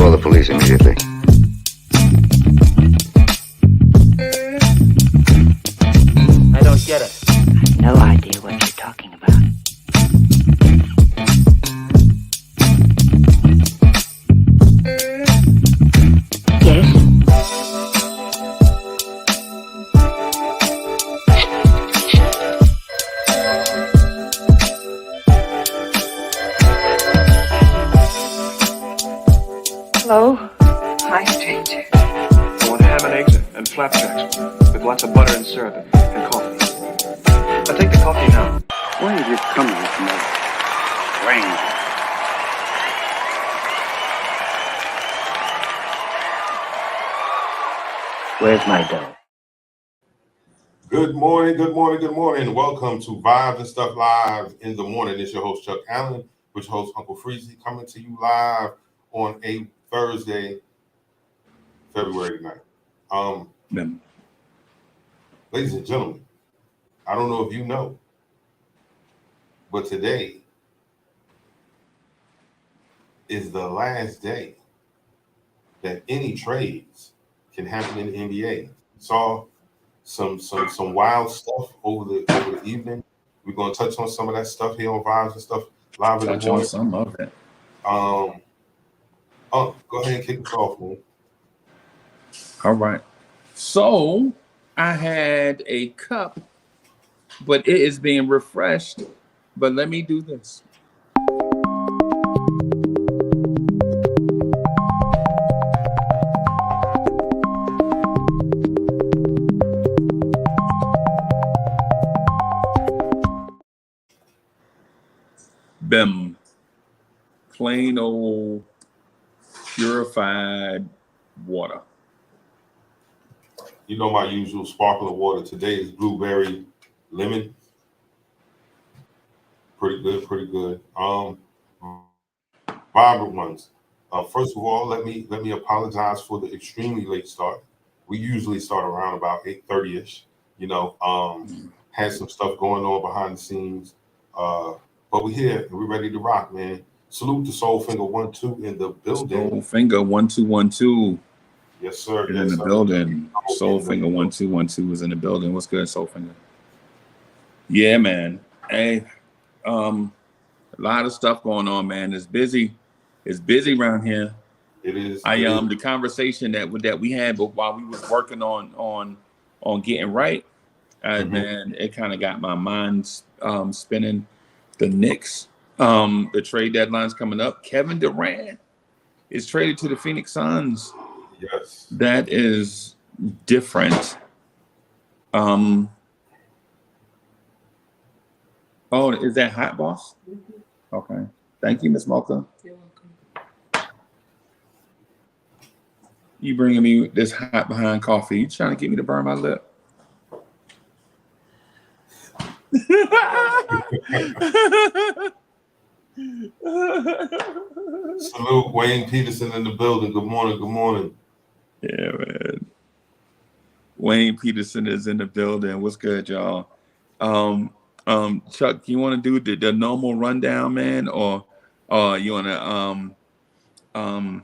Call the police immediately. I don't get it. No idea what you're talking about. Yes? Hello? Hi, stranger. I want ham and eggs and flapjacks with lots of butter and syrup and coffee. I'll take the coffee now. Where have you come from, my brain? Where's my dough? Good morning, good morning, good morning. Welcome to Vibes and Stuff Live in the Morning. It's your host, Chuck Allen, which hosts Uncle Freezy, coming to you live on a Thursday, February 9th. Ladies and gentlemen, I don't know if you know, but today is the last day that any trades can happen in the NBA. Saw some wild stuff over the evening. We're gonna touch on some of that stuff here on Vibes and Stuff Live in the Touch Morning. on some of it. Go ahead and kick us off, man. All right. So I had a cup, but it is being refreshed. But let me do this. Bim. Plain old purified water. You know my usual sparkling water. Today is blueberry lemon. Pretty good, pretty good. Vibrant ones. First of all, let me apologize for the extremely late start. We usually start around about 8:30ish. Had some stuff going on behind the scenes. But we're here and we're ready to rock, man. Salute to Soulfinger 1-2 in the building. Soulfinger 1-2-1-2. Yes, sir. In Yes, the sir. building. Soulfinger 1-2-1-2 is in the building. What's good, Soulfinger? Yeah, man. Hey, a lot of stuff going on, man. It's busy. It's busy around here. It is. The conversation that we had, but while we was working on getting right, man, it kind of got my mind spinning. The Knicks, the trade deadline's coming up. Kevin Durant is traded to the Phoenix Suns. Yes. That is different. Oh, is that hot, boss? Okay. Thank you, Miss Mocha. You're welcome. You bringing me this hot behind coffee. You trying to get me to burn my lip? Salute Wayne Peterson in the building. Good morning, good morning. Yeah, man. Wayne Peterson is in the building. What's good, y'all? Chuck, you want to do the normal rundown, man, or you want to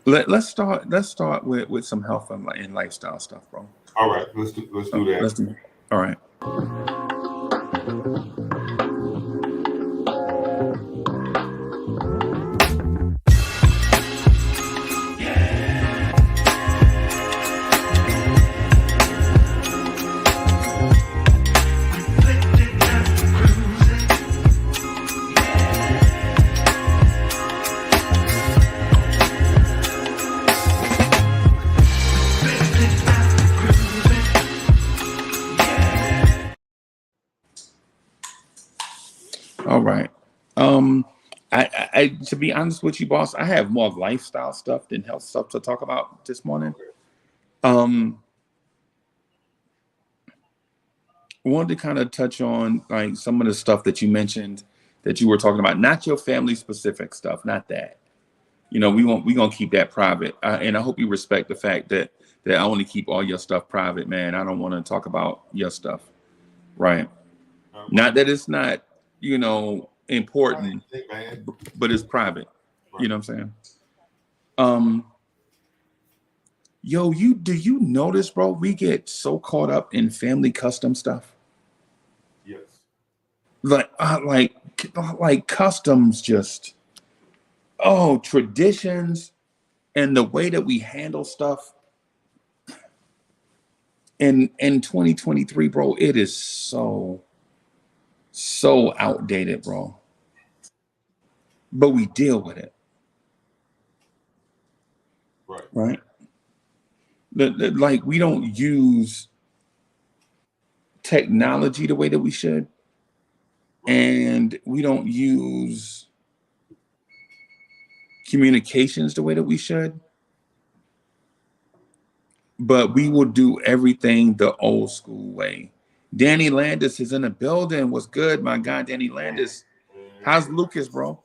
let's start with some health and lifestyle stuff, bro. All right, let's do that. Let's do. All right. All right. I to be honest with you, boss, I have more lifestyle stuff than health stuff to talk about this morning. I wanted to kind of touch on like some of the stuff that you mentioned that you were talking about, not your family specific stuff, not that. We gonna keep that private, and I hope you respect the fact that I only keep all your stuff private, man. I don't want to talk about your stuff, right? Not that it's not, important, Hey, man. but it's private. You know what I'm saying? Yo, do you notice, bro? We get so caught up in family custom stuff. Yes. Like customs, just traditions, and the way that we handle stuff. In 2023, bro, it is so outdated, bro. But we deal with it. Right? Like we don't use technology the way that we should, and we don't use communications the way that we should, but we will do everything the old school way. Danny Landis is in the building. What's good, my guy, Danny Landis? How's Lucas, bro?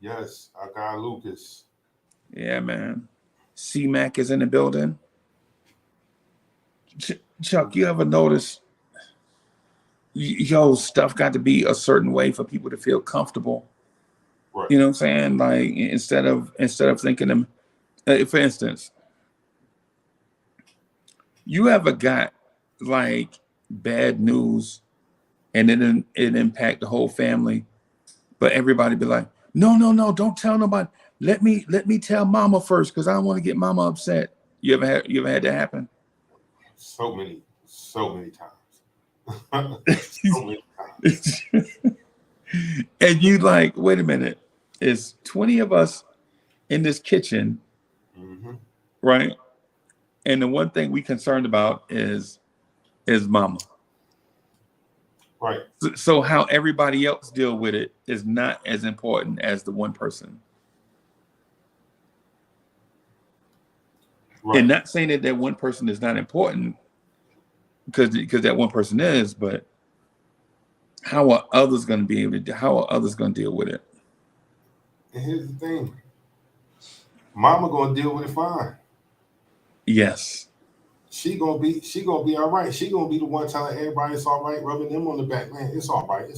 Yes, our guy Lucas. Yeah, man. C-Mac is in the building. Chuck, you ever notice, stuff got to be a certain way for people to feel comfortable? Right. You know what I'm saying? Like instead of thinking them, for instance, you ever got like bad news and then it impact the whole family, but everybody be like, no, don't tell nobody. Let me tell mama first, because I don't want to get mama upset. You ever had that happen? So many times. So many times. And you like, wait a minute, it's 20 of us in this kitchen, right? And the one thing we concerned about is mama. Right. So how everybody else deal with it is not as important as the one person. Right. And not saying that one person is not important, because that one person is, but how are others going to be able to? How are others going to deal with it? And here's the thing, mama gonna deal with it fine. Yes. She gonna be all right. She gonna be the one telling everybody it's all right, rubbing them on the back. Man, it's all right,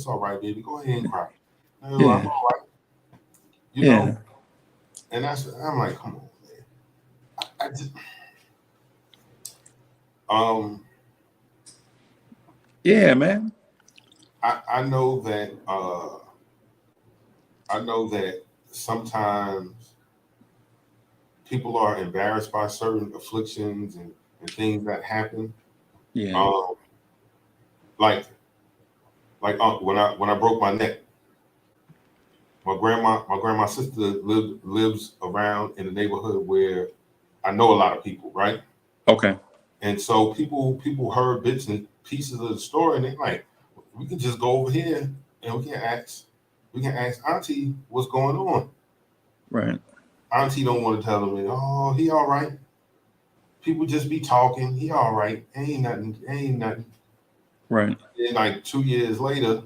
baby. Go ahead and cry. No, Yeah. I'm all right. You know, and I'm like, come on, man. I just, yeah, man. I know that sometimes people are embarrassed by certain afflictions and things that happen. Yeah. Like when I broke my neck, my grandma's sister lives around in the neighborhood where I know a lot of people, right? Okay. And so people heard bits and pieces of the story, and they're like, we can just go over here and we can ask Auntie what's going on. Right. Auntie don't want to tell them, oh, he all right. People just be talking. He all right. Ain't nothing. Right. And like 2 years later,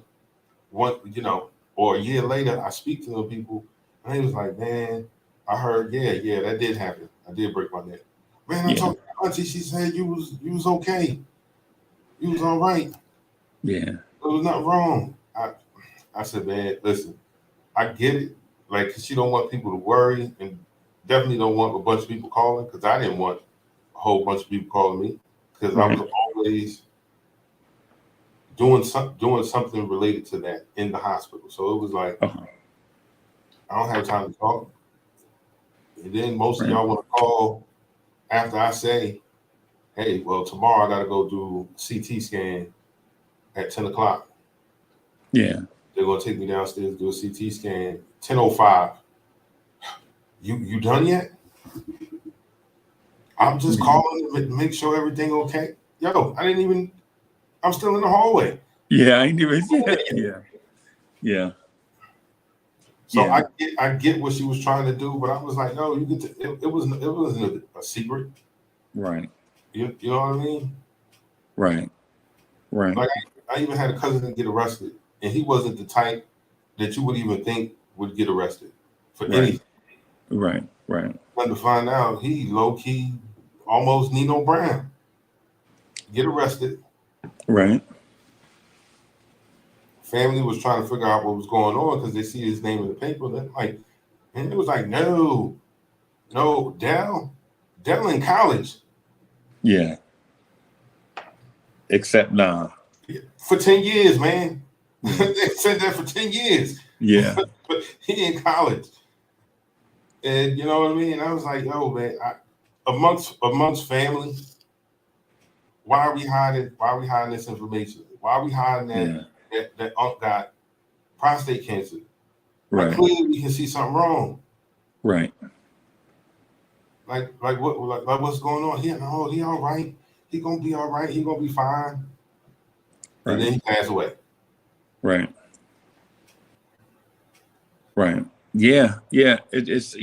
or a year later, I speak to them people, and they was like, man, I heard, yeah, that did happen. I did break my neck. Man, I told Auntie, she said you was okay. You was all right. Yeah. There was nothing wrong. I said, man, listen, I get it. Like, she don't want people to worry, and definitely don't want a bunch of people calling, because I didn't want a whole bunch of people calling me, because I was always doing something related to that in the hospital. So it was like, I don't have time to talk. And then most of y'all want to call after I say, hey, well, tomorrow I got to go do CT scan at 10 o'clock. Yeah. They're going to take me downstairs to do a CT scan, 10:05. You done yet? I'm just calling to make sure everything okay. Yo, I'm still in the hallway. Yeah, I ain't even. Yeah. So I get what she was trying to do, but I was like, no, you get to. It wasn't a secret. Right. You know what I mean? Right. Like I even had a cousin that get arrested, and he wasn't the type that you would even think would get arrested for anything. Right. But to find out, he low key, almost Nino Brown, get arrested. Right. family was trying to figure out what was going on because they see his name in the paper. And it was like, no, Dell in college. Yeah. Except nah. For 10 years, man. They said that for 10 years. Yeah. But he in college. And you know what I mean? I was like, yo, man, amongst family, why are we hiding this information? Why are we hiding that Unc got prostate cancer? Right. Like, clearly we can see something wrong. Right. Like what's going on? He all right. He gonna be all right. He gonna be fine. Right. And then he passed away. Right. Right. Yeah. Yeah. It's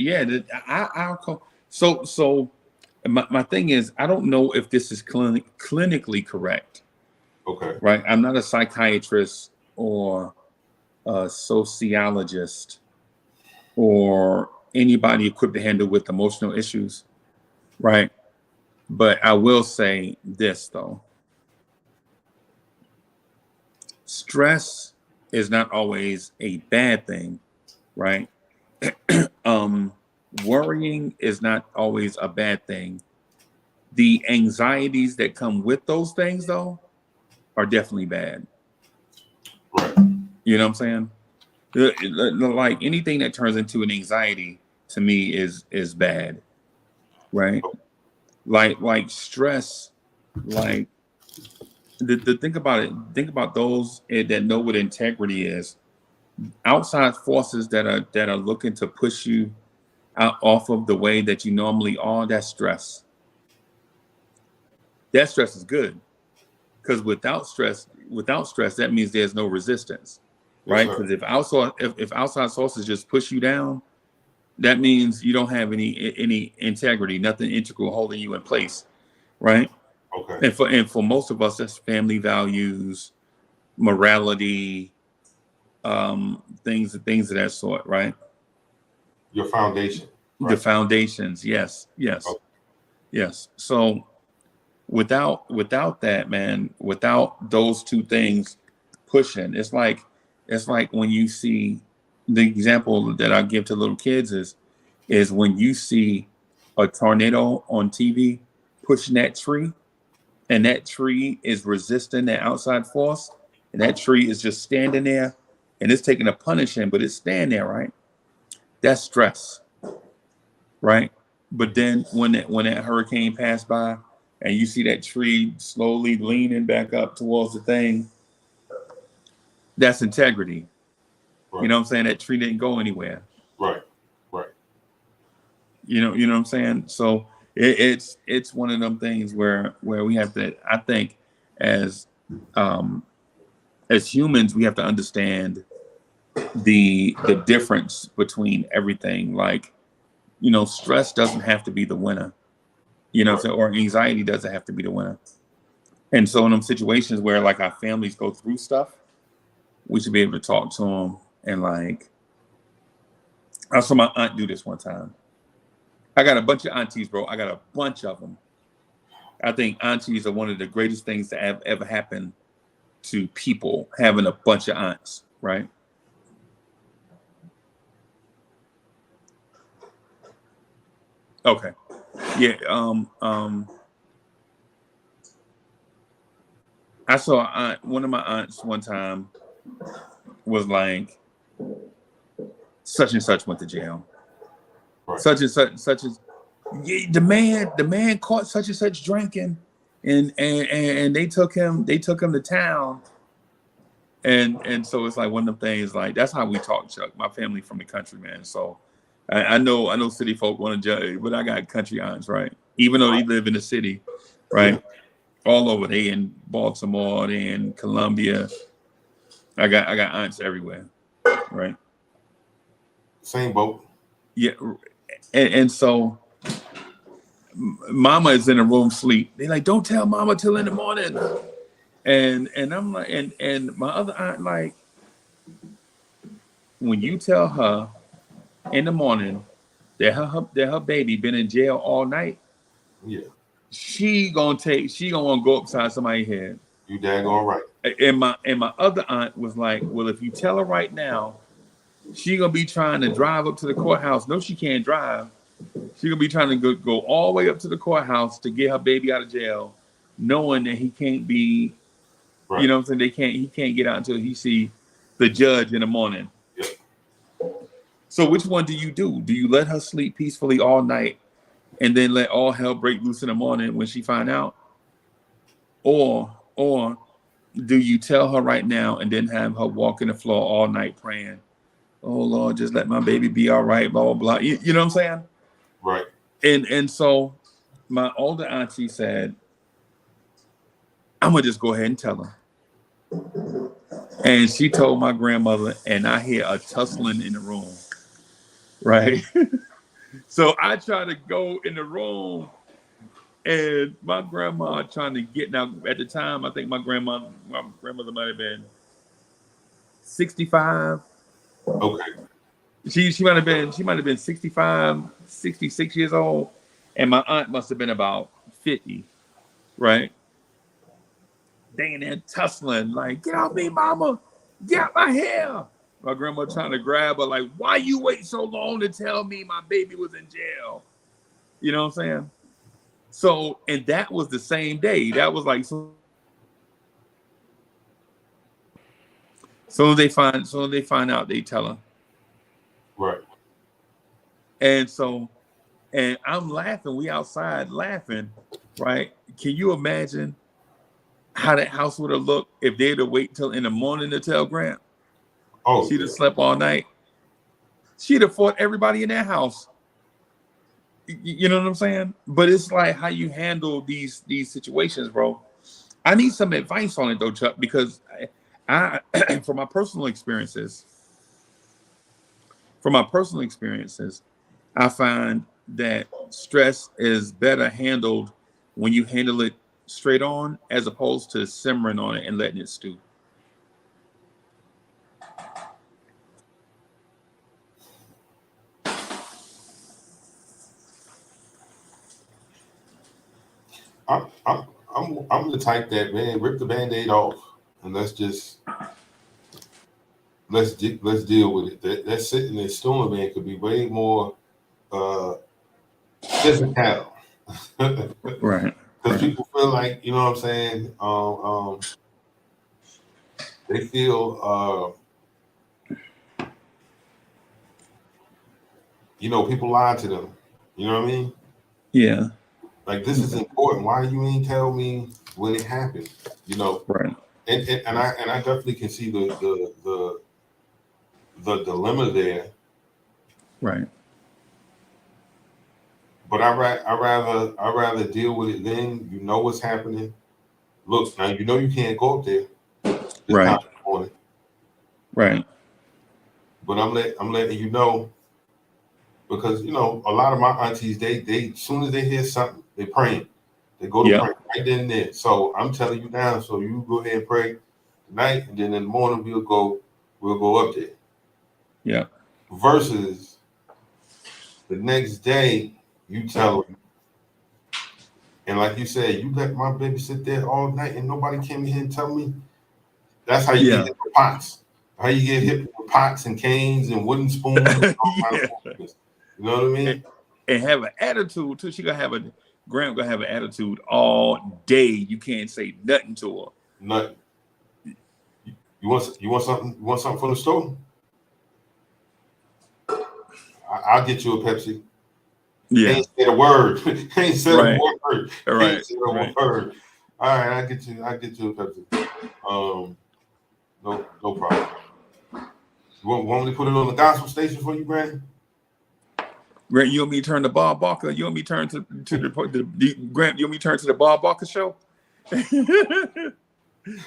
I'll call. So my thing is, I don't know if this is clinically correct. Okay. Right. I'm not a psychiatrist or a sociologist or anybody equipped to handle with emotional issues. Right. But I will say this though. Stress is not always a bad thing, right? Worrying is not always a bad thing. The anxieties that come with those things, though, are definitely bad. Right. You know what I'm saying? Like anything that turns into an anxiety to me is bad, right? Like stress, like the think about it. Think about those that know what integrity is. Outside forces that are looking to push you out off of the way that you normally are. That's stress. That stress is good, because without stress, that means there's no resistance, right? Because if outside sources just push you down, that means you don't have any integrity, nothing integral holding you in place, right? Okay. And for most of us, that's family values, morality, things of that sort, right? Your foundation. Right? The foundations, yes. Okay. Yes. So without that, man, without those two things pushing, it's like when you see, the example that I give to little kids is when you see a tornado on TV pushing that tree, and that tree is resisting that outside force, and that tree is just standing there, and it's taking a punishing, but it's standing there, right? That's stress, right? But then when that hurricane passed by, and you see that tree slowly leaning back up towards the thing, that's integrity. Right. You know what I'm saying? That tree didn't go anywhere. Right. You know what I'm saying? So it's one of them things where we have to, I think, as humans, we have to understand the difference between everything. Like, stress doesn't have to be the winner, or anxiety doesn't have to be the winner. And so in them situations where like our families go through stuff, we should be able to talk to them. And like, I saw my aunt do this one time. I got a bunch of aunties, bro. I got a bunch of them. I think aunties are one of the greatest things that have ever happened to people, having a bunch of aunts, right? Okay. Yeah. I saw one of my aunts one time was like, such and such went to jail. Right. Such as the man caught such and such drinking, and they took him to town. And so it's like one of them things, like that's how we talk, Chuck. My family from the country, man. So I know city folk want to judge, but I got country aunts, right? Even though they live in the city, right? All over. They in Baltimore, they in Columbia. I got aunts everywhere, right? Same boat. Yeah, and so Mama is in a room sleep. They like, don't tell Mama till in the morning. And I'm like, and my other aunt like, when you tell her in the morning that her baby been in jail all night, yeah, she gonna go upside somebody's head. You daggone right. And my other aunt was like, well, if you tell her right now, she gonna be trying to drive up to the courthouse. No, she can't drive. She gonna be trying to go all the way up to the courthouse to get her baby out of jail, knowing that he can't be, Right. you know what I'm saying? He can't get out until he see the judge in the morning. Yep. So which one do you do? Do you let her sleep peacefully all night and then let all hell break loose in the morning when she find out? Or do you tell her right now and then have her walking the floor all night praying, oh Lord, just let my baby be all right, blah, blah, blah. You know what I'm saying? Right. And so my older auntie said, I'm gonna just go ahead and tell her. And she told my grandmother, and I hear a tussling in the room. Right. So I try to go in the room, and my grandma trying to get, now at the time, I think my grandmother might have been 65. Okay. She might have been 65, 66 years old, and my aunt must have been about 50, right? They in there tussling, like, get off me, mama, get out my hair. My grandma trying to grab her, like, why you wait so long to tell me my baby was in jail? You know what I'm saying? So, and that was the same day. That was like, so they find out, they tell her. Right. And so, and I'm laughing. We outside laughing, right? Can you imagine how that house would have looked if they'd have waited till in the morning to tell Grant? Oh, She'd have slept all night. She'd have fought everybody in that house. You know what I'm saying? But it's like how you handle these situations, bro. I need some advice on it though, Chuck, because I from my personal experiences, I find that stress is better handled when you handle it straight on as opposed to simmering on it and letting it stew. I'm the type that, man, rip the Band-Aid off and let's deal with it. That sitting and stewing, man, could be way more physical. Right. Because people feel like, you know what I'm saying, they feel people lie to them. You know what I mean? Yeah. Like, this is important. Why you ain't tell me when it happened? You know? Right. And I definitely can see the dilemma there. Right. But I rather deal with it then. You know what's happening. Look, now you know you can't go up there. It's Right. not important. Right. But I'm letting you know, because a lot of my aunties, they as soon as they hear something, they praying. They go to pray right then and there. So I'm telling you now, so you go ahead and pray tonight, and then in the morning we'll go up there. Yeah. Versus the next day you tell them, and like you said, you let my baby sit there all night and nobody came in here and tell me. That's how you get hit with pots. How you get hit with pots and canes and wooden spoons. And all kinds of foolishness. You know what I mean? And have an attitude too. Graham gonna have an attitude all day. You can't say nothing to her. Nothing. You want something? You want something from the store? I'll get you a Pepsi. Yeah. Ain't said a word. Ain't said a word. Right. Ain't said a word. All right, I'll get you a Pepsi. No problem. You want me to put it on the gospel station for you, Brandon? Grant, you want me to turn to Bob Barker? You want me to turn to the Grant? You want me to turn to the Bob Barker show?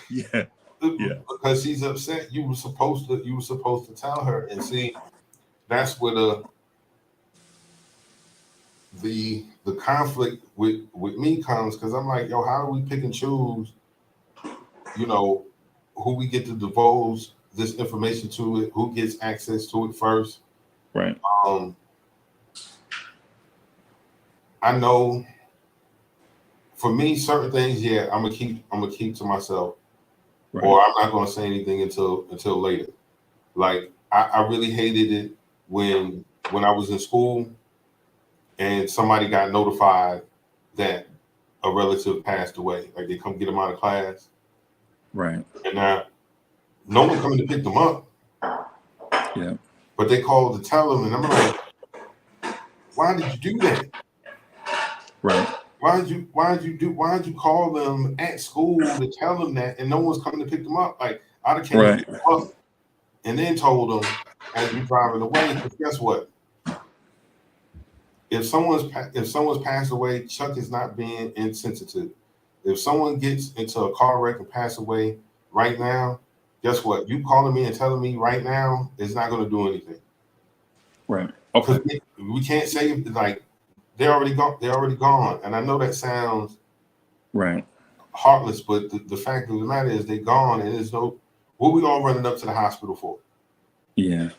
Yeah. Because she's upset. You were supposed to tell her, and see, that's where the conflict with me comes, because I'm like, yo, how do we pick and choose? Who we get to divulge this information to, it, who gets access to it first. Right. I know for me, certain things, yeah, I'm gonna keep to myself, Right. or I'm not gonna say anything until later. Like I really hated it when I was in school and somebody got notified that a relative passed away. Like they come get them out of class, Right. and now no one coming to pick them up. Yeah. But they called to tell them, and I'm like, why did you do that? Right. Why did you call them at school to tell them that, and no one's coming to pick them up? Like I'd have came to pick them up and then told them as we driving away. Because guess what? If someone's passed away, Chuck is not being insensitive. If someone gets into a car wreck and pass away right now, guess what? You calling me and telling me right now is not going to do anything. Right. Okay. We can't say like they're already gone. They're already gone. And I know that sounds right heartless, but the fact of the matter is they're gone, and there's no what we all running up to the hospital for. Yeah.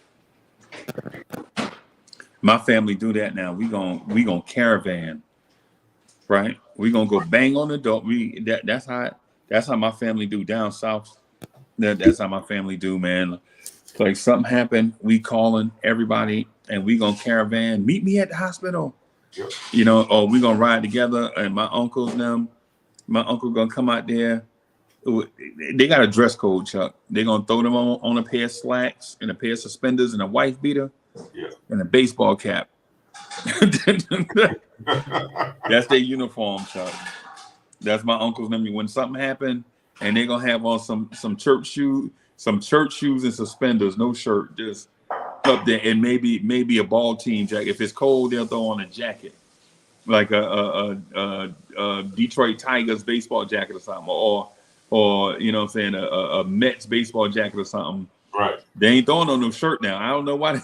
My family do that now. We gon' caravan, right? We gonna go bang on the door. That's how my family do down south. That's how my family do, man. Like something happened, we calling everybody, and we gonna caravan. Meet me at the hospital. Yep. You know, or we gonna ride together. And my uncle gonna come out there. They got a dress code, Chuck. They're gonna throw them on a pair of slacks and a pair of suspenders and a wife beater. Yeah. And a baseball cap. That's their uniform, Chuck. That's my uncle's number. When something happened, and they're gonna have on some church shoes and suspenders, no shirt, just up there, and maybe a ball team jacket. If it's cold, they'll throw on a jacket, like a Detroit Tigers baseball jacket or something, or you know what I'm saying, a Mets baseball jacket or something. Right. They ain't throwing on no shirt now. I don't know why.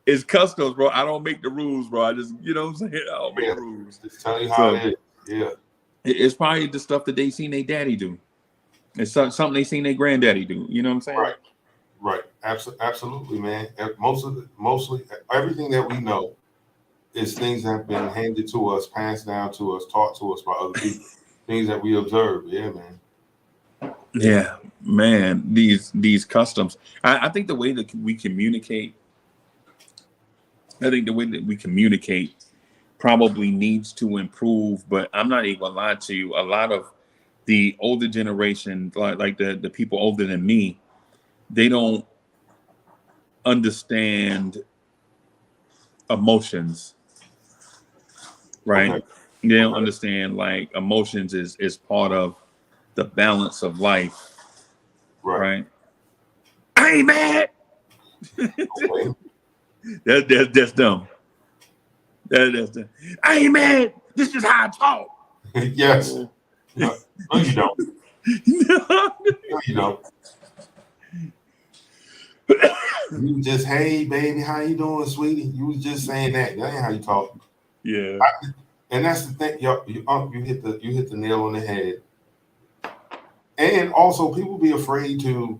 It's customs, bro. I don't make the rules, bro. I just, you know what I'm saying? I don't make the rules. Just tell you how it is. Yeah. It's probably the stuff that they seen their daddy do. It's something they seen their granddaddy do. You know what I'm saying? Right. Right. Absolutely, man. Mostly everything that we know is things that have been handed to us, passed down to us, taught to us by other people. Things that we observe. Yeah, man. Yeah, man. These customs. I think the way that we communicate. I think the way that we communicate probably needs to improve, but I'm not even gonna lie to you. A lot of the older generation, like the people older than me, they don't understand emotions, right? Okay. They don't understand like emotions is part of the balance of life, right? I ain't mad. Okay. That's dumb. That's dumb. I ain't mad. This is how I talk. Yes. No, you don't. No, you don't. You just, hey, baby, how you doing, sweetie? You was just saying that. That ain't how you talk. Yeah. And that's the thing. You hit the nail on the head. And also, people be afraid to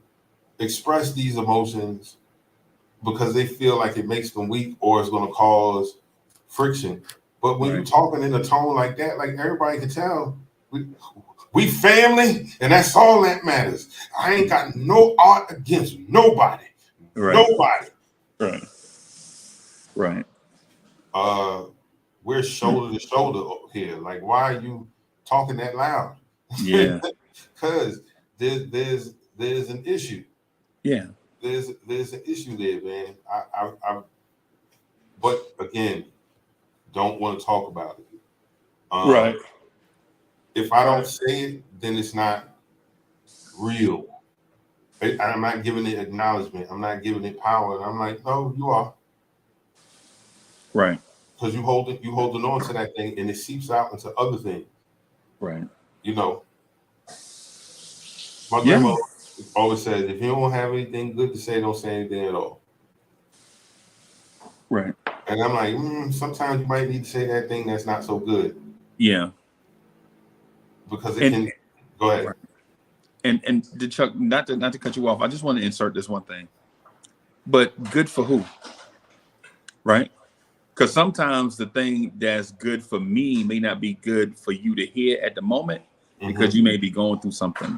express these emotions because they feel like it makes them weak or it's going to cause friction. But when you're talking in a tone like that, like everybody can tell, we family, and that's all that matters. I ain't got no art against nobody. Right. Nobody. Right. We're shoulder to shoulder here. Like, why are you talking that loud? Yeah. Because there's an issue. Yeah. There's an issue there, man. I but again, don't want to talk about it. Right. If I don't say it, then it's not real. I'm not giving it acknowledgement. I'm not giving it power. And I'm like, no, you are. Right. Because you holding on to that thing, and it seeps out into other things. Right. You know, my grandma always says, if you don't have anything good to say, don't say anything at all. Right. And I'm like, sometimes you might need to say that thing that's not so good. Yeah. Because it can. Go ahead. Right. And Chuck, not to cut you off, I just want to insert this one thing. But good for who? Right? Because sometimes the thing that's good for me may not be good for you to hear at the moment, because you may be going through something,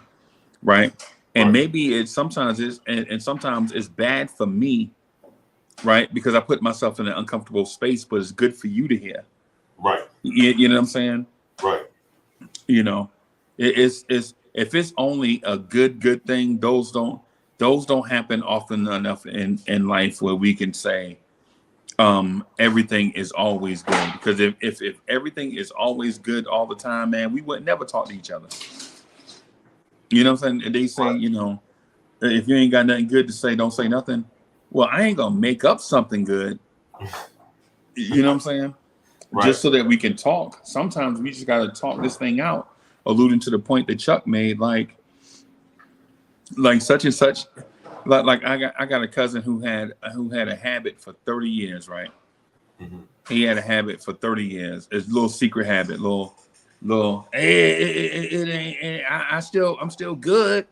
right? And Right. maybe it's sometimes it's bad for me, right? Because I put myself in an uncomfortable space, but it's good for you to hear. Right. You know what I'm saying? Right. You know, it's if it's only a good thing, those don't happen often enough in life where we can say everything is always good. Because if everything is always good all the time, man, we would never talk to each other. You know what I'm saying? And they say, Right. you know, if you ain't got nothing good to say, don't say nothing. Well, I ain't gonna make up something good. You know what I'm saying? Right. Just so that we can talk. Sometimes we just gotta talk this thing out, alluding to the point that Chuck made, like such and such. Like I got a cousin who had a habit for 30 years, right? Mhm. He had a habit for 30 years. It's a little secret habit, little. Hey, it ain't. I'm still good.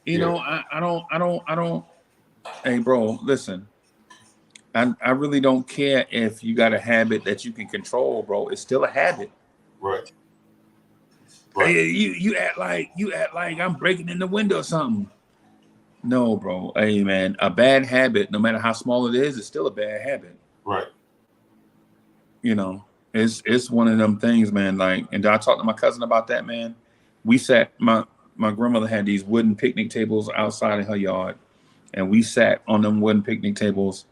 You Yeah. know, I don't. Hey, bro, listen. I really don't care if you got a habit that you can control, bro. It's still a habit. Right. Right. Hey, you act like I'm breaking in the window or something. No, bro. Hey, man, a bad habit, no matter how small it is still a bad habit. Right. You know, it's one of them things, man. Like, and I talked to my cousin about that, man. We sat. My grandmother had these wooden picnic tables outside of her yard, and we sat on them wooden picnic tables,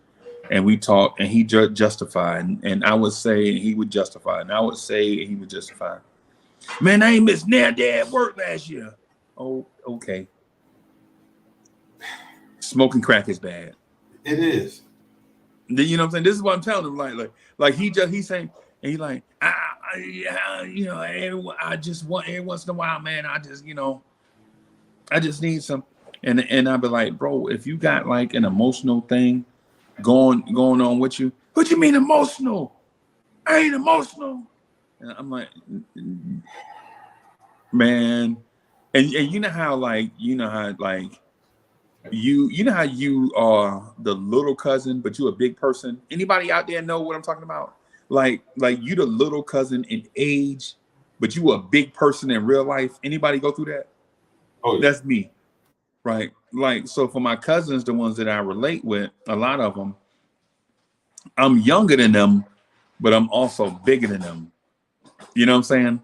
and we talked. And he justified, and I would say, and he would justify, and I would say, and he would justify. Man, I ain't missed nail day at work last year. Oh, okay. Smoking crack is bad. It is. You know what I'm saying? This is what I'm telling him. Like he's saying, and he like, you know, I just want every once in a while, man. I just need some, and I'd be like, bro, if you got like an emotional thing going on with you, what you mean emotional? I ain't emotional. And I'm like, man, and you know how you know how you are the little cousin, but you a big person. Anybody out there know what I'm talking about? Like you the little cousin in age, but you a big person in real life. Anybody go through that? Oh, yeah. That's me, right? Like, so for my cousins, the ones that I relate with, a lot of them, I'm younger than them, but I'm also bigger than them. You know what I'm saying?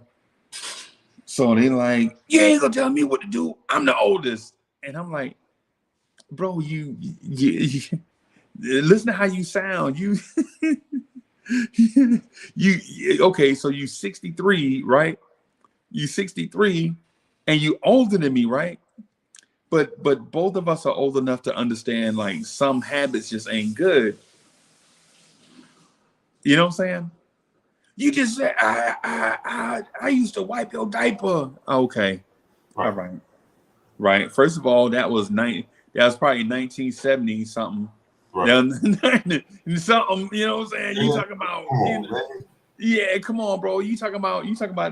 So they like, you ain't gonna tell me what to do. I'm the oldest, and I'm like, bro, you listen to how you sound. You okay, so you 63, right? You 63 and you older than me, right? But both of us are old enough to understand like some habits just ain't good. You know what I'm saying? You just said I used to wipe your diaper. Okay. Right. All right. Right. First of all, that was probably 1970 something. Right. Something, you know what I'm saying? You talking about, Come on, man. yeah, come on, bro. You talking about,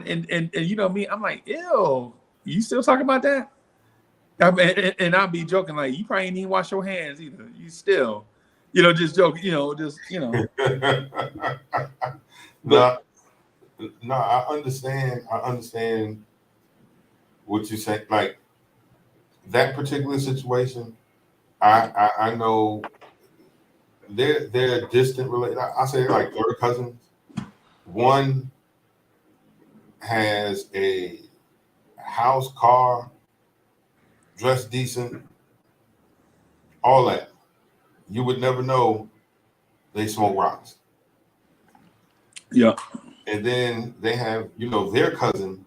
and you know me, I'm like, ew, you still talking about that? I mean, and I'll be joking, like, you probably ain't even wash your hands either. You still, just joking, No, I understand. I understand what you say. Like that particular situation, I know they're distant related. I say like third cousins. One has a house, car, dressed decent, all that. You would never know they smoke rocks. Yeah. And then they have, their cousin.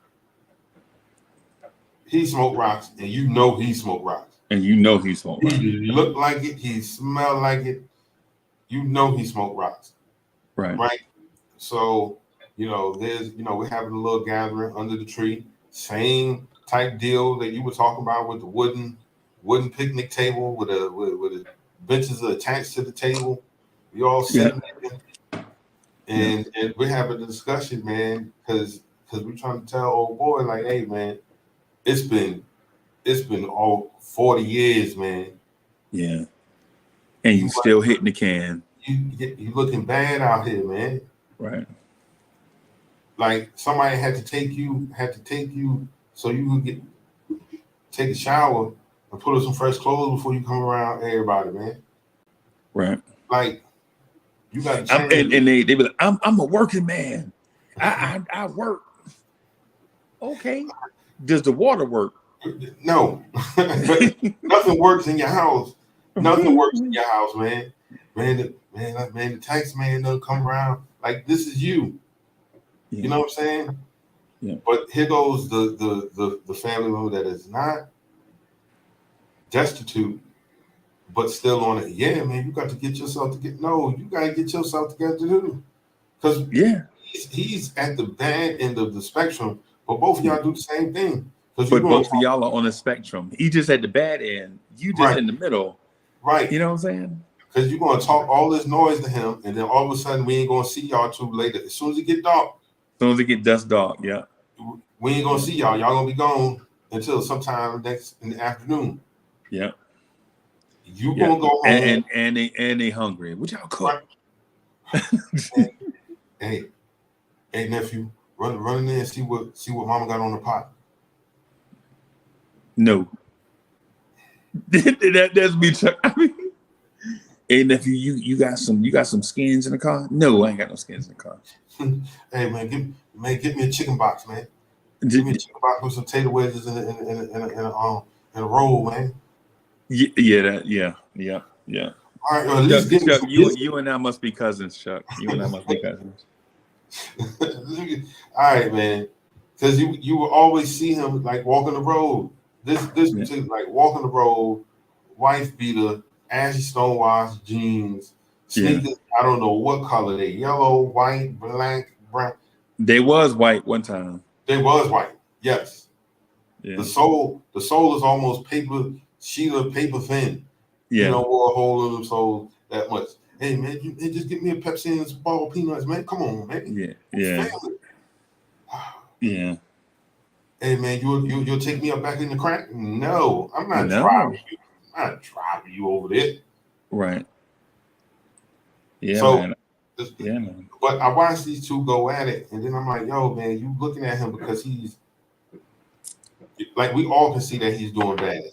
He smoked rocks, and he smoked rocks. And he smoked rocks. He looked like it. He smelled like it. He smoked rocks. Right. Right. So, there's, we're having a little gathering under the tree. Same type deal that you were talking about with the wooden picnic table with the benches attached to the table. We all sitting there, and we're having a discussion, man, because we're trying to tell old boy, like, hey, man, it's been all 40 years, man. Yeah. And you still hitting the can. you looking bad out here, man. Right. Like somebody had to take you so you could take a shower and put on some fresh clothes before you come around everybody, man. Right. Like you got to And they be like, I'm a working man. I work. Okay. Does the water work? No. Nothing works in your house. Nothing works in your house, man. The tax man doesn't come around. Like this is you. Yeah. You know what I'm saying? Yeah. But here goes the family member that is not destitute, but still on it. Yeah, man, you got to get yourself to get. No, you got to get yourself together too. Because he's at the bad end of the spectrum, but both of y'all do the same thing. But both of y'all are on the spectrum. He just at the bad end. You just in the middle. Right. You know what I'm saying? Because you're going to talk all this noise to him, and then all of a sudden we ain't going to see y'all till later. As soon as it get dark. As soon as it get dusk dark, yeah. We ain't going to see y'all. Y'all going to be gone until sometime next in the afternoon. Yeah. You going to go home. And they hungry. What y'all cook? Right. hey, nephew, run in there and see what mama got on the pot. No. That's me, Chuck. I mean, hey nephew, you got some skins in the car? No, I ain't got no skins in the car. Hey man, get me a chicken box, man. Give me a chicken box with some tater wedges and a roll, man. Yeah. All right, at least Chuck, you and I must be cousins, Chuck. You and I must be cousins. All right, man. Because you will always see him like walking the road. This particular, like walking the road, wife beater, ashy stonewashed jeans, sneakers. I don't know what color they, yellow, white, black, brown. They was white one time. They was white, yes. Yeah. The sole is almost sheet of paper thin. Yeah. You know, wore a hole in them soles that much. Hey man, just give me a Pepsi and some ball of peanuts, man. Come on, man. Yeah. Yeah. Hey man, you'll take me up back in the crack? No, I'm not driving you. I'm not driving you over there. Right. Yeah, so, man. Yeah, man. But I watched these two go at it, and then I'm like, yo, man, you looking at him because he's like, we all can see that he's doing bad.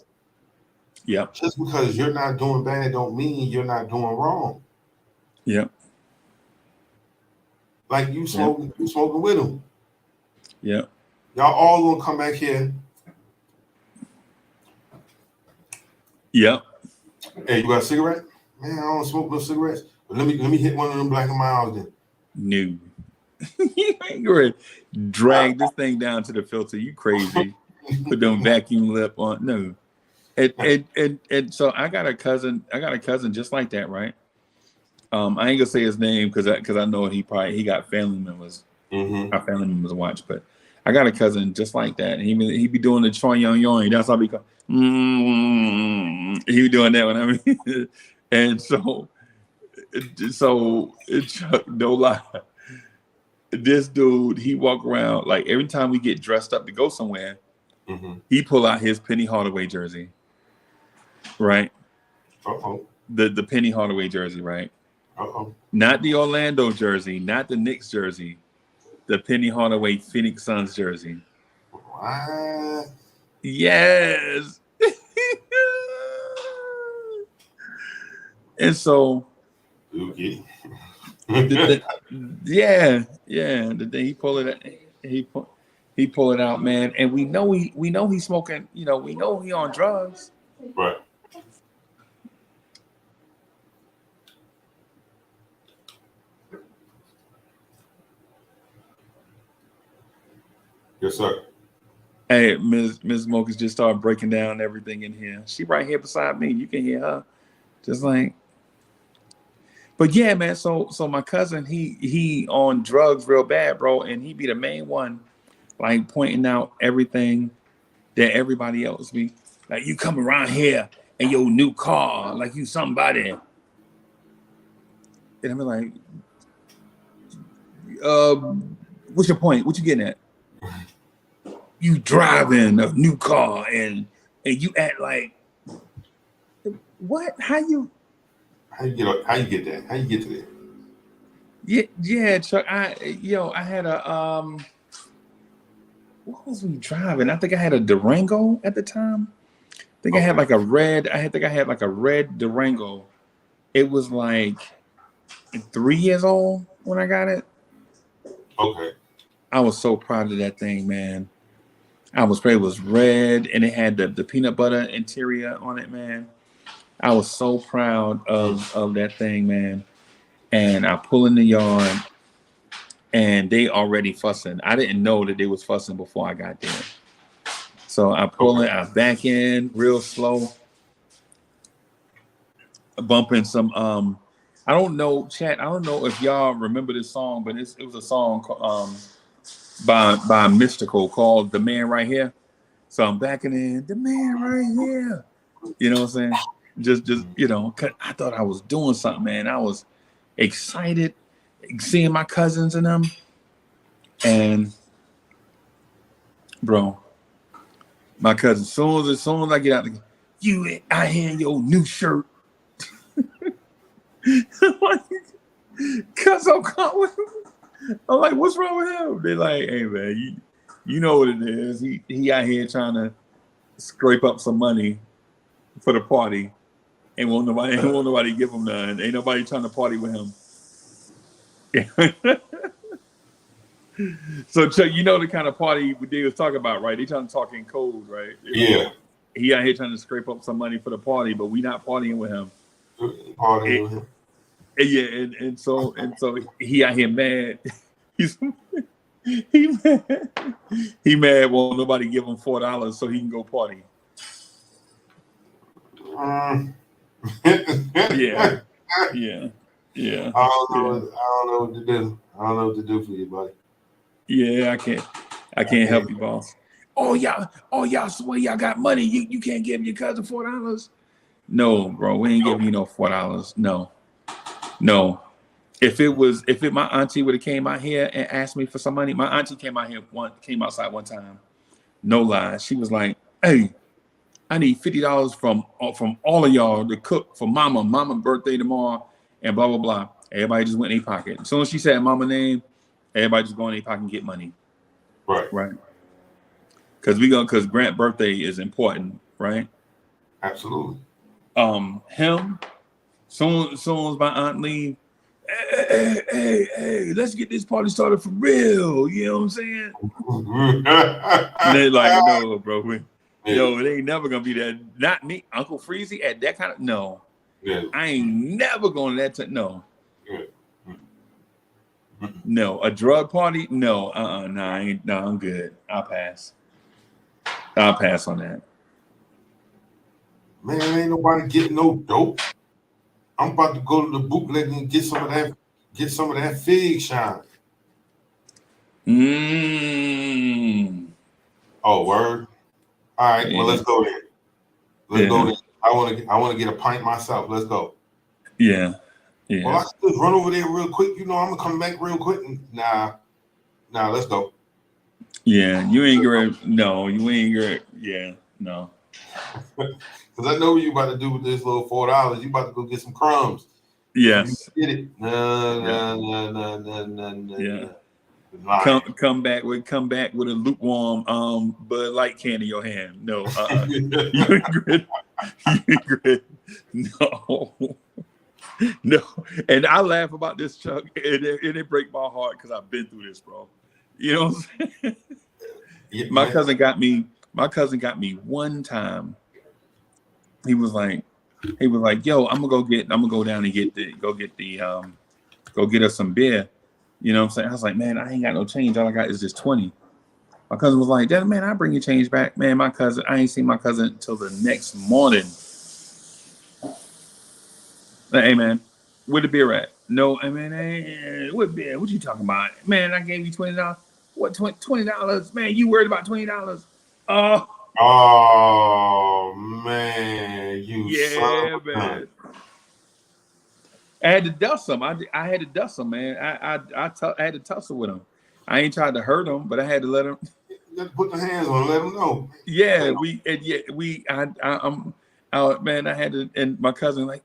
Yeah. Just because you're not doing bad don't mean you're not doing wrong. Yeah. Like you smoking with him. Yeah. Y'all all gonna come back here. Yeah. Hey, you got a cigarette? Man, I don't smoke no cigarettes. But let me hit one of them Black and Milds then. No. You ain't gonna drag this thing down to the filter. You crazy. Put them vacuum lip on. No. And so I got a cousin just like that, right? I ain't gonna say his name because I know he got family members. Mm-hmm. Our family members watch, but I got a cousin just like that. And he be doing the choy yoing. That's how we call. He be doing that one. I mean, and so no lie. This dude, he walk around like every time we get dressed up to go somewhere, he pull out his Penny Hardaway jersey, right? The Penny Hardaway jersey, right? Not the Orlando jersey, not the Knicks jersey, the Penny Hardaway Phoenix Suns jersey. What? Yes. And so, okay. yeah. The day he pull it out, man. And we know he's smoking. You know, we know he on drugs. Right. Yes, sir. Hey, Ms. Mokas just started breaking down everything in here. She right here beside me. You can hear her. Just like. But yeah, man. So my cousin, he on drugs real bad, bro, and he be the main one, like pointing out everything that everybody else be like. You come around here in your new car, like you somebody, and I'm like, what's your point? What you getting at? You driving a new car and you act like what? How you? How you get that? How you get to that? Yeah, Chuck. I had a what was we driving? I think I had a Durango at the time. I think I had like a red. I think I had like a red Durango. It was like 3 years old when I got it. Okay. I was so proud of that thing, man. It was red and it had the peanut butter interior on it, man. I was so proud of that thing, man. And I pull in the yard and they already fussing. I didn't know that they was fussing before I got there. So I pull it, I back in real slow, bumping some I don't know, chat. I don't know if y'all remember this song, but it was a song by Mystical called "The Man Right Here." So I'm backing in, "The Man Right Here." You know what I'm saying? Just 'cause I thought I was doing something, man. I was excited seeing my cousins and them, and bro, my cousin. As soon as I get out, I hear your new shirt. Cause I'm like, what's wrong with him? They're like, hey man, you know what it is. He out here trying to scrape up some money for the party, and won't nobody give him none. Ain't nobody trying to party with him. So Chuck, you know the kind of party they was talking about, right? They trying to talk in code, right? Yeah. He out here trying to scrape up some money for the party, but we not partying with him. Partying with him. Yeah, and so he out here mad. He mad. Won't nobody give him $4 so he can go party. Yeah. I don't know what to do. I don't know what to do for you, buddy. Yeah, I can't help you, boss. Oh y'all swear y'all got money. You can't give your cousin $4. No, bro, we ain't giving you no $4. No. If my auntie would have came out here and asked me for some money, my auntie came outside one time. No lie. She was like, hey, I need $50 from all of y'all to cook for mama birthday tomorrow, and blah, blah, blah. Everybody just went in their pocket. As soon as she said mama name, everybody just go in their pocket and get money. Right. Because Grant's birthday is important, right? Absolutely. Him, soon as my aunt leave, hey, let's get this party started for real. You know what I'm saying? And they're like, no, bro. Yo, it ain't never gonna be that. Not me, Uncle Freezy at that kind of no. Yeah. I ain't never going to that. No. Yeah. No, a drug party? No, I'm good. I'll pass on that. Man, ain't nobody getting no dope. I'm about to go to the bootleg and get some of that fig shine. Oh, word. All right, well, let's go there. Let's go there. I want to get a pint myself. Let's go. Yeah. Well, I can just run over there real quick. I'm gonna come back real quick. Nah, let's go. Yeah, you ain't great. No, you ain't great. Yeah, no. Because I know what you about to do with this little $4. You about to go get some crumbs. Yes. You get it. No. Yeah. Come back with a lukewarm Bud Light can in your hand. No. You ain't great. No. And I laugh about this, Chuck, and it break my heart because I've been through this, bro. You know what I'm saying? Yeah, my cousin got me one time. He was like, yo, I'm gonna go down and go get us some beer. You know what I'm saying? I was like, man, I ain't got no change. All I got is this 20. My cousin was like, "Dad, man, I'll bring your change back." Man, I ain't seen my cousin until the next morning. Like, hey, man, where the beer at? No, I mean, hey, what beer? What you talking about? Man, I gave you $20. What, $20? Man, you worried about $20? Oh, man, yeah, man. I had to dust him. I had to dust him, man. I had to tussle with him. I ain't tried to hurt him, but I had to let him. You got to put the hands on, let him know. Yeah, Man, I had to, and my cousin like,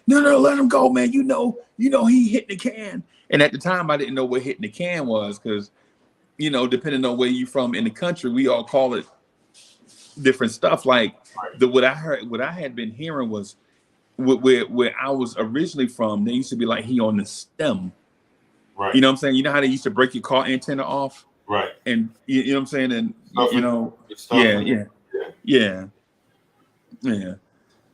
no, let him go, man. You know, he hit the can. And at the time, I didn't know what hitting the can was because, depending on where you from in the country, we all call it different stuff. Like what I had been hearing was where I was originally from. They used to be like he on the stem. Right. You know what I'm saying? You know how they used to break your car antenna off? Right. And you know what I'm saying? And yeah.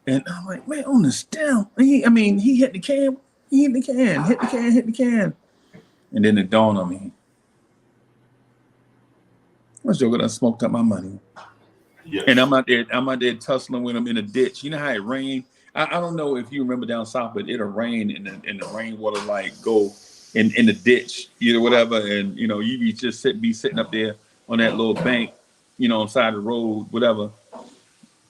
And I'm like, man, on the stem. He hit the can. Hit the can. And then it dawned on me. What's Joker done smoked up my money? Yes. And I'm out there tussling with him in a ditch. You know how it rained? I don't know if you remember down south, but it'll rain and the rainwater like go in the ditch, whatever. And you be just sitting up there on that little bank, on the side of the road, whatever.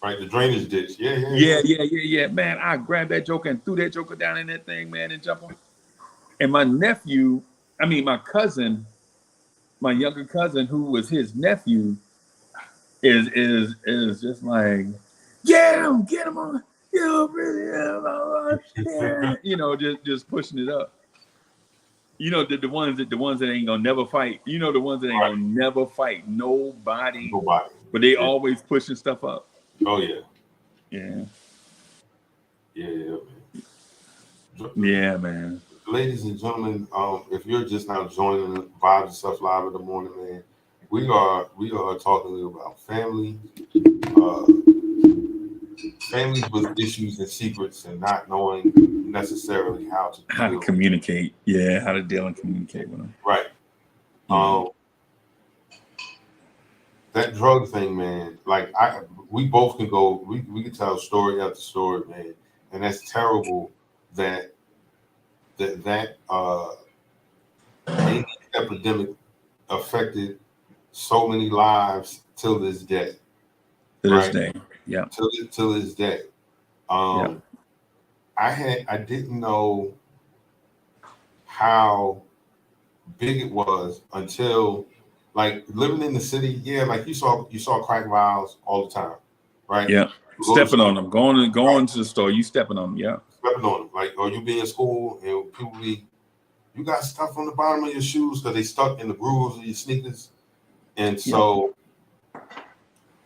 Right, the drainage ditch. Yeah. Man, I grabbed that joker and threw that joker down in that thing, man, and jumped on. And my younger cousin, who was his nephew, is just like, get him on, just pushing it up. The ones that ain't gonna never fight. The ones that ain't gonna never fight nobody. But they always pushing stuff up. Oh yeah. Yeah. Yeah, man. Ladies and gentlemen, if you're just now joining Vibes and Stuff Live in the morning, man, we are talking about family, families with issues and secrets and not knowing necessarily how to communicate. Yeah, how to deal and communicate with them. Right. That drug thing, man. Like we both can go. We can tell story after story, man, and that's terrible. That epidemic affected so many lives till this day. Yeah. Till this day. I didn't know how big it was until like living in the city. Yeah, like you saw crack vials all the time, right? Yeah. Stepping on them, going to the store, you stepping on them, yeah. Stepping on them, like, or you be in school and people you got stuff on the bottom of your shoes because they stuck in the grooves of your sneakers, and so,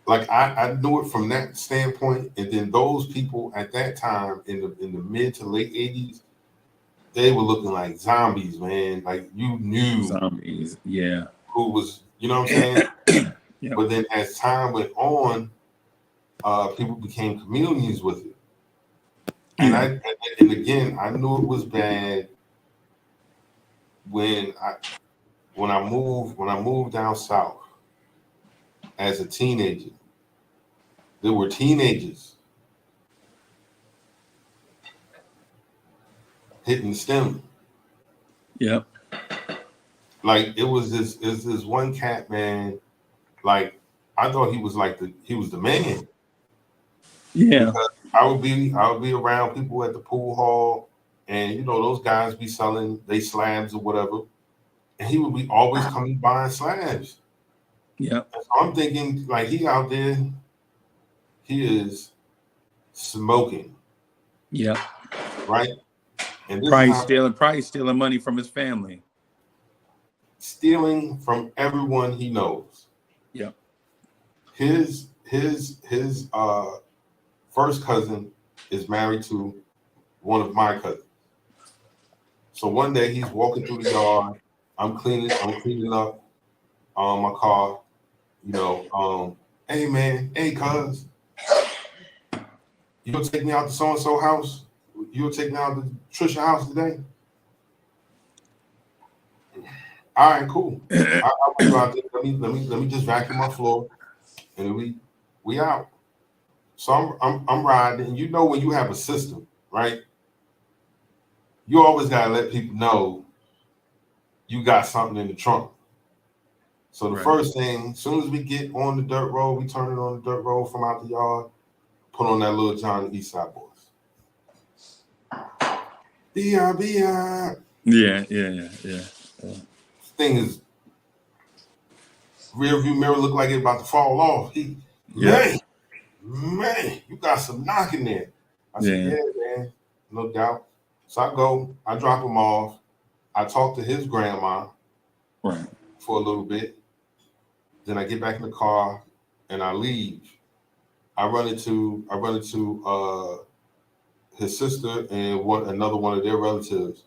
like, I knew it from that standpoint. And then those people at that time in the mid to late 80s, they were looking like zombies, man. Like you knew zombies, yeah. Who was, you know what I'm saying? But then as time went on, people became communities with it. And again, I knew it was bad when I moved down south as a teenager. There were teenagers hitting STEM. Yep. Like it was this one cat, man. Like I thought he was the man. Yeah. Because I would be around people at the pool hall, and those guys be selling they slabs or whatever, and he would be always coming buying slabs. Yeah. So I'm thinking like he out there, he is smoking. Yeah. Right. And this probably stealing money from his family. Stealing from everyone he knows. Yeah. His first cousin is married to one of my cousins. So one day he's walking through the yard. I'm cleaning up my car. Hey man, hey cuz, you gonna take me out to so and so house? You gonna take me out to Trisha house today? All right, cool. I want to go out there. Let me just vacuum my floor, and we out. So I'm riding, and when you have a system, right? You always gotta let people know you got something in the trunk. So the first thing, as soon as we get on the dirt road, we turn it on the dirt road from out the yard, put on that Lil Jon East Side Boys. B.I. Yeah. Thing is, rear view mirror look like it about to fall off. man, you got some knocking there. I said, Yeah. yeah, man, no doubt. So I go, I drop him off. I talk to his grandma Right. for a little bit. Then I get back in the car and I leave. I run into his sister and another one of their relatives.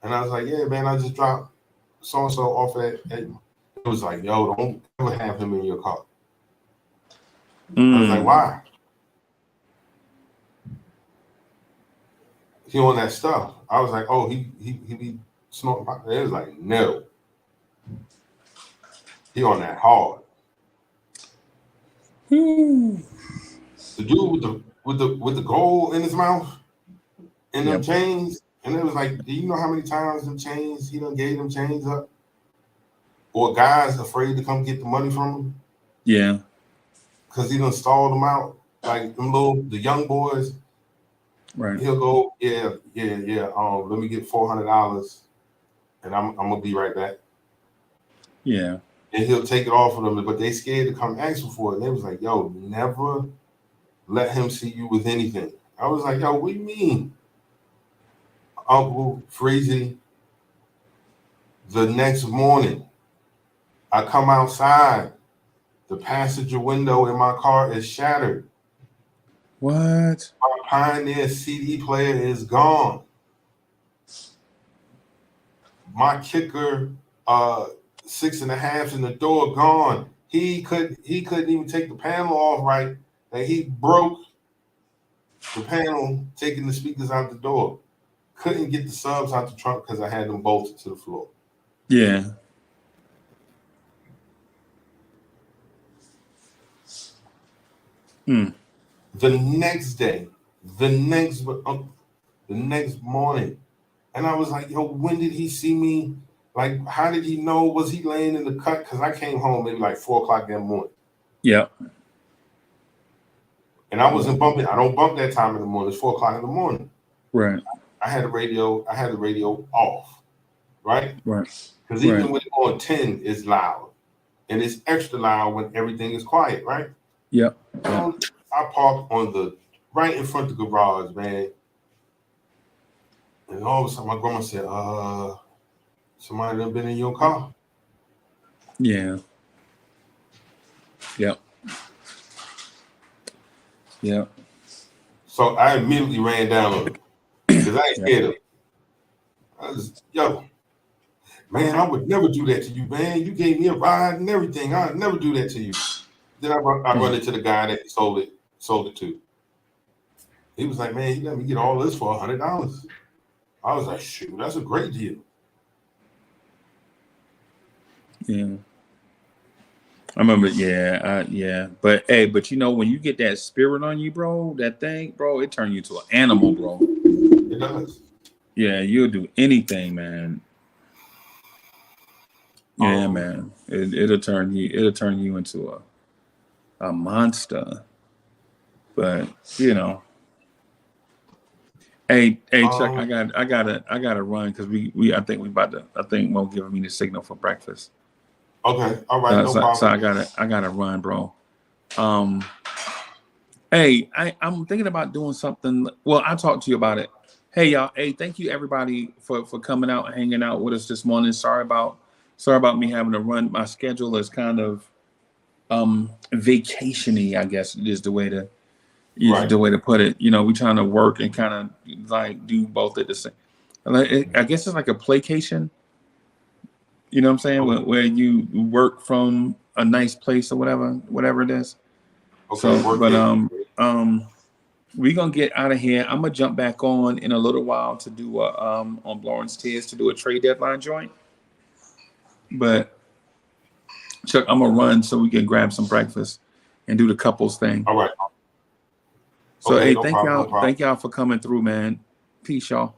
And I was like, yeah, man, I just dropped so-and-so off at it was like, yo, don't ever have him in your car. I was like, why? He on that stuff. I was like, oh, he be snorting. It was like, no. He on that hard. The dude with the gold in his mouth and them chains, and it was like, do you know how many times them chains he done gave them chains up? Or guys afraid to come get the money from him? Yeah. Because he done stalled them out. Like the young boys. Right. He'll go, yeah. Let me get $400 and I'm gonna be right back. Yeah. And he'll take it off of them, but they scared to come ask him for it. And they was like, yo, never let him see you with anything. I was like, yo, what do you mean? Uncle Freezy, the next morning, I come outside. The passenger window in my car is shattered. What? My Pioneer CD player is gone. My kicker 6.5 in the door gone. He couldn't even take the panel off right. And he broke the panel, taking the speakers out the door. Couldn't get the subs out the trunk because I had them bolted to the floor. Yeah. The next day, the next morning, and I was like, yo, when did he see me? Like, how did he know? Was he laying in the cut? Because I came home maybe like 4 o'clock that morning. Yeah. And I wasn't bumping. I don't bump that time in the morning. It's 4 o'clock in the morning. Right. I had the radio off, right? Right. Because even when it's on 10, it's loud. And it's extra loud when everything is quiet, right? Yep. So I parked on right in front of the garage, man. And all of a sudden my grandma said, somebody done been in your car. Yeah. Yep. Yep. So I immediately ran down on him. Because I ain't scared of him. I was, yo, man, I would never do that to you, man. You gave me a ride and everything. I'd never do that to you. Then I run into the guy that he sold it to. He was like, man, he let me get all this for $100. I was like, shoot, that's a great deal. Yeah. I remember, yeah. But hey, you know, when you get that spirit on you, bro, that thing, bro, it turns you into an animal, bro. It does. Yeah, you'll do anything, man. Yeah, man. It'll turn you into a monster. But you know. Hey, Chuck, I gotta run because I think Mo giving me the signal for breakfast. Okay, all right, no problem. So I gotta run, bro. Hey, I'm thinking about doing something. Well, I'll talk to you about it. Hey, y'all. Hey, thank you everybody for coming out and hanging out with us this morning. Sorry about me having to run. My schedule is kind of vacationy, I guess is the way to put it. You know, we trying to work and kind of like do both at the same. I guess it's like a playcation. You know what I'm saying? Okay. Where you work from a nice place or whatever it is. Okay, so, but we're gonna get out of here. I'm gonna jump back on in a little while to do on Lawrence Tears to do a trade deadline joint. But Chuck, I'm gonna run so we can grab some breakfast and do the couples thing. All right. So okay, hey, no thank problem. y'all for coming through, man. Peace, y'all.